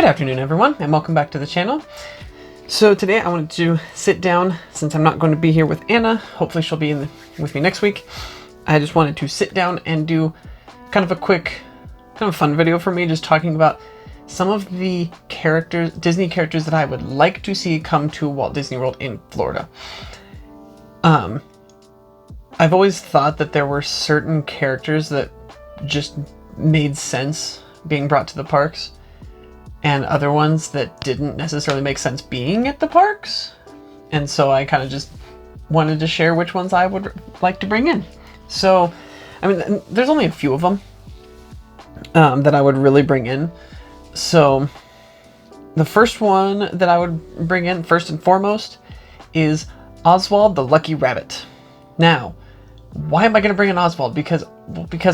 Good afternoon, everyone, and welcome back to the channel. So today I wanted to sit down, since I'm not going to be here with Anna. Hopefully she'll be with me next week. I just wanted to sit down and do kind of a quick, kind of fun video for me, just talking about some of the characters, Disney characters that I would like to see come to Walt Disney World in Florida. I've always thought that there were certain characters that just made sense being brought to the parks, and other ones that didn't necessarily make sense being at the parks. And so I kind of just wanted to share which ones I would like to bring in. So, I mean, there's only a few of them that I would really bring in. So the first one that I would bring in, first and foremost, is Oswald the Lucky Rabbit. Now, why am I going to bring in Oswald? Because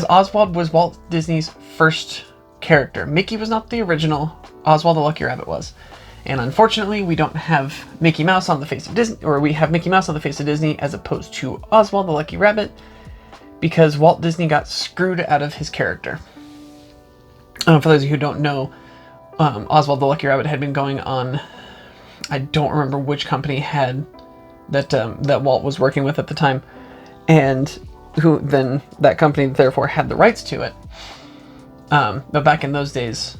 Oswald was Walt Disney's first character. Mickey was not the original. Oswald the Lucky Rabbit was. And unfortunately, we don't have Mickey Mouse on the face of Disney, or we have Mickey Mouse on the face of Disney as opposed to Oswald the Lucky Rabbit, because Walt Disney got screwed out of his character. For those of you who don't know, Oswald the Lucky Rabbit had been going on, I don't remember which company had that Walt was working with at the time, and who then that company therefore had the rights to it. But back in those days,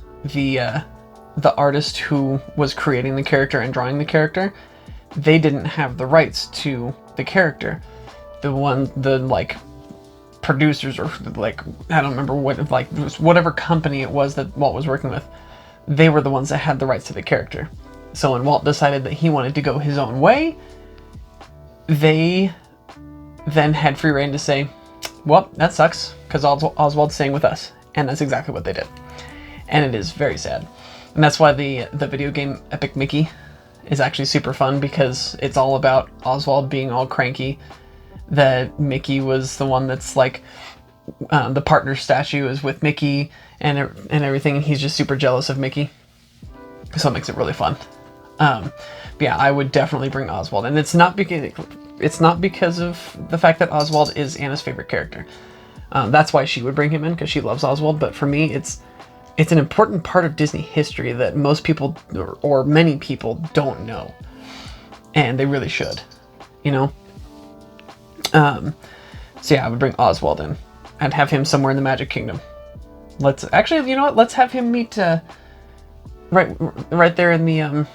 the artist who was creating the character and drawing the character, they didn't have the rights to the character. The producers, or like, I don't remember what, like, whatever company it was that Walt was working with, they were the ones that had the rights to the character. So when Walt decided that he wanted to go his own way, they then had free reign to say, well, that sucks, because Oswald's staying with us. And that's exactly what they did. And it is very sad. And that's why the video game Epic Mickey is actually super fun, because it's all about Oswald being all cranky, that Mickey was the one that's like, the partner statue is with Mickey and everything, and he's just super jealous of Mickey. So it makes it really fun. But yeah, I would definitely bring Oswald. And it's not because of the fact that Oswald is Anna's favorite character. That's why she would bring him in, because she loves Oswald. But for me, it's an important part of Disney history that most people, or many people, don't know. And they really should, you know? So yeah, I would bring Oswald in. I'd have him somewhere in the Magic Kingdom. Let's, actually, you know what? Let's have him meet, right there in the,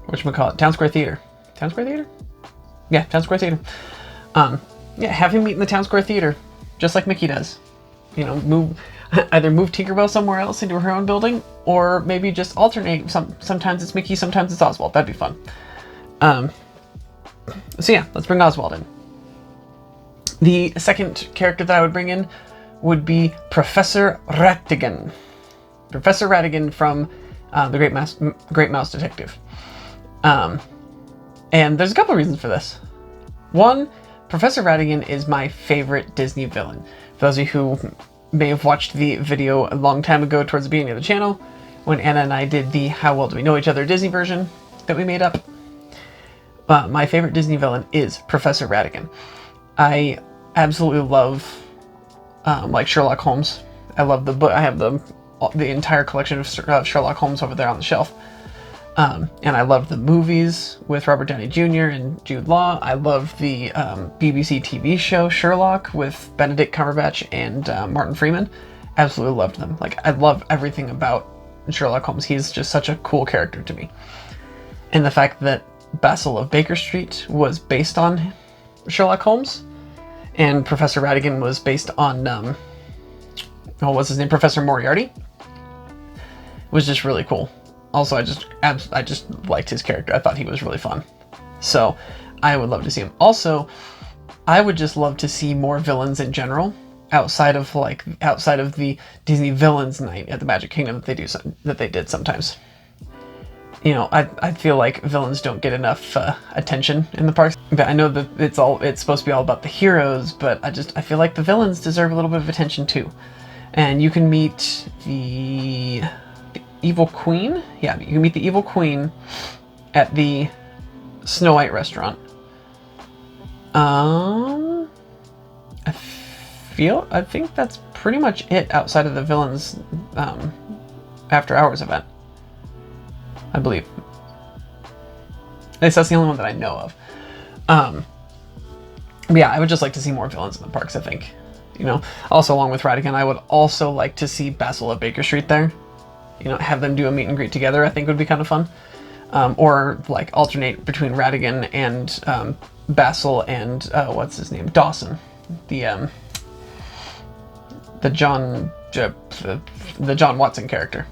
whatchamacallit, Town Square Theater. Town Square Theater? Yeah, Town Square Theater. Yeah, have him meet in the Town Square Theater, just like Mickey does. You know, either move Tinkerbell somewhere else into her own building, or maybe just alternate. Sometimes it's Mickey, sometimes it's Oswald. That'd be fun. So yeah, let's bring Oswald in. The second character that I would bring in would be Professor Rattigan. Professor Rattigan from the Great Mouse Detective. And there's a couple of reasons for this. One, Professor Rattigan is my favorite Disney villain. For those of you who may have watched the video a long time ago towards the beginning of the channel, when Anna and I did the How Well Do We Know Each Other Disney version that we made up, my favorite Disney villain is Professor Rattigan. I absolutely love like Sherlock Holmes. I love the book. I have the entire collection of Sherlock Holmes over there on the shelf. And I love the movies with Robert Downey Jr. and Jude Law. I love the BBC TV show Sherlock with Benedict Cumberbatch and Martin Freeman. Absolutely loved them. Like, I love everything about Sherlock Holmes. He's just such a cool character to me. And the fact that Basil of Baker Street was based on Sherlock Holmes, and Professor Rattigan was based on, what was his name? Professor Moriarty, was just really cool. Also, I just liked his character. I thought he was really fun. So, I would love to see him. Also, I would just love to see more villains in general, outside of the Disney Villains Night at the Magic Kingdom that they did sometimes. You know, I feel like villains don't get enough attention in the parks. But I know that it's supposed to be all about the heroes, but I feel like the villains deserve a little bit of attention too. And you can meet the Evil Queen? Yeah, you can meet the Evil Queen at the Snow White restaurant. I think that's pretty much it outside of the villains after hours event. I believe. At least that's the only one that I know of. But yeah, I would just like to see more villains in the parks, I think. You know, also along with Ratigan, I would also like to see Basil at Baker Street there. You know, have them do a meet and greet together, I think would be kind of fun. Or like alternate between Ratigan and Basil and what's his name, Dawson, the John Watson character.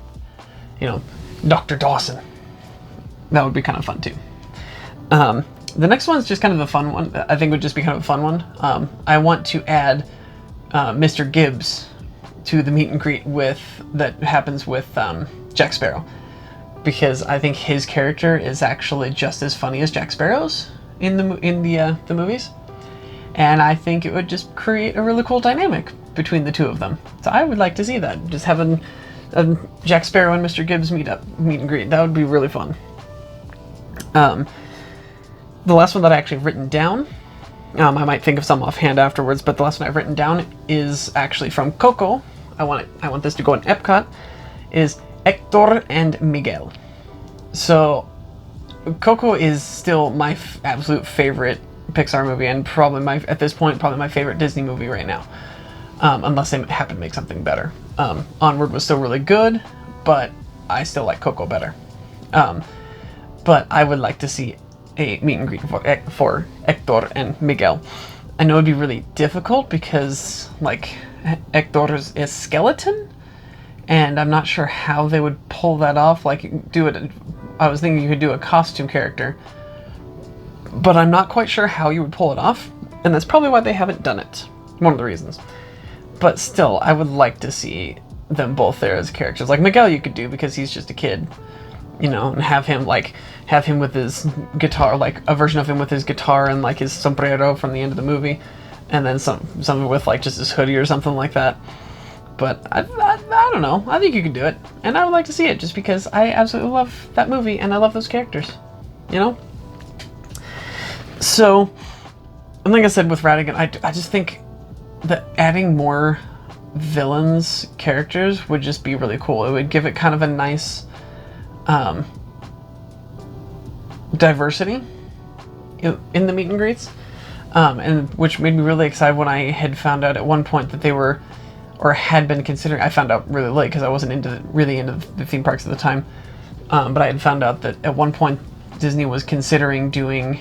You know, Dr. Dawson. That would be kind of fun too. The next one's just kind of a fun one. I think would just be kind of a fun one. I want to add Mr. Gibbs to the meet and greet that happens with Jack Sparrow, because I think his character is actually just as funny as Jack Sparrow's in the movies, and I think it would just create a really cool dynamic between the two of them. So I would like to see that, just having Jack Sparrow and Mr. Gibbs meet and greet. That would be really fun. The last one that I actually have written down, I might think of some offhand afterwards, but the last one I've written down is actually from Coco. I want this to go in Epcot, is Hector and Miguel. So Coco is still my absolute favorite Pixar movie, and probably at this point, probably my favorite Disney movie right now. Unless they happen to make something better. Onward was still really good, but I still like Coco better. But I would like to see a meet and greet for Hector and Miguel. I know it'd be really difficult because, like, Hector is a skeleton, and I'm not sure how they would pull that off. Like, do it. I was thinking you could do a costume character, but I'm not quite sure how you would pull it off, and that's probably why they haven't done it. One of the reasons. But still, I would like to see them both there as characters. Like Miguel, you could do because he's just a kid, you know, and have him with his guitar, like a version of him with his guitar and like his sombrero from the end of the movie, and then something with like just his hoodie or something like that. But I don't know. I think you could do it, and I would like to see it just because I absolutely love that movie and I love those characters, you know. So, and like I said with Ratigan, I just think that adding more villains characters would just be really cool. It would give it kind of a nice diversity in the meet and greets, and which made me really excited when I had found out at one point that they were, or had been considering. I found out really late because I wasn't really into the theme parks at the time, but I had found out that at one point Disney was considering doing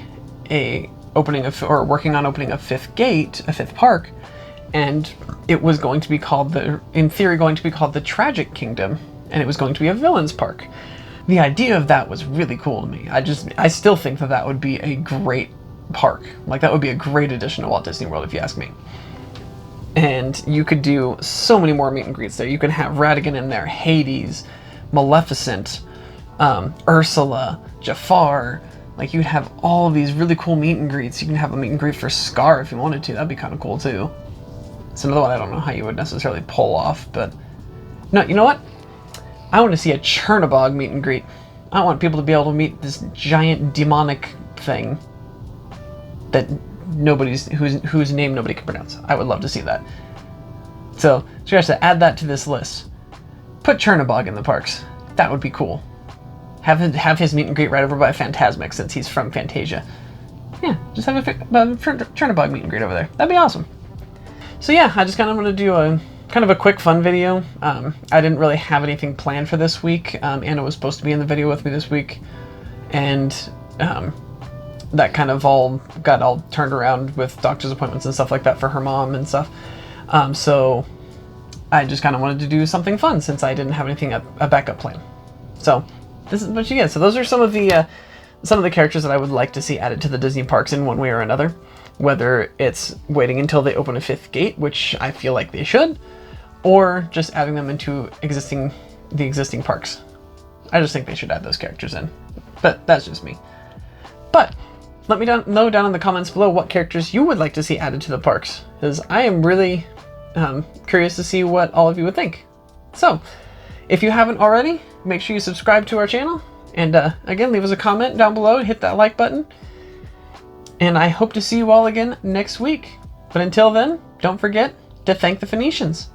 working on opening a fifth park, and it was going to be called in theory going to be called the Tragic Kingdom, and it was going to be a villains park. The idea of that was really cool to me. I still think that would be a great park. Like, that would be a great addition to Walt Disney World, if you ask me. And you could do so many more meet and greets there. You could have Ratigan in there, Hades, Maleficent, Ursula, Jafar. Like, you'd have all of these really cool meet and greets. You can have a meet and greet for Scar if you wanted to. That'd be kind of cool too. It's another one I don't know how you would necessarily pull off, but no, you know what? I want to see a Chernabog meet and greet. I want people to be able to meet this giant demonic thing that whose name nobody can pronounce. I would love to see that. So seriously, add that to this list. Put Chernabog in the parks. That would be cool. Have his meet and greet right over by Fantasmic, since he's from Fantasia. Yeah, just have a Chernabog meet and greet over there. That'd be awesome. So yeah, I just kind of want to do a quick fun video. I didn't really have anything planned for this week. Anna was supposed to be in the video with me this week, and that kind of got all turned around with doctor's appointments and stuff like that for her mom and stuff. So I just kind of wanted to do something fun since I didn't have anything a backup plan. So this is what you get. So those are some of the characters that I would like to see added to the Disney parks in one way or another. Whether it's waiting until they open a fifth gate, which I feel like they should, or just adding them into the existing parks. I just think they should add those characters in, but that's just me. But let me know down in the comments below what characters you would like to see added to the parks, because I am really curious to see what all of you would think. So if you haven't already, make sure you subscribe to our channel, and again, leave us a comment down below and hit that like button. And I hope to see you all again next week. But until then, don't forget to thank the Phoenicians.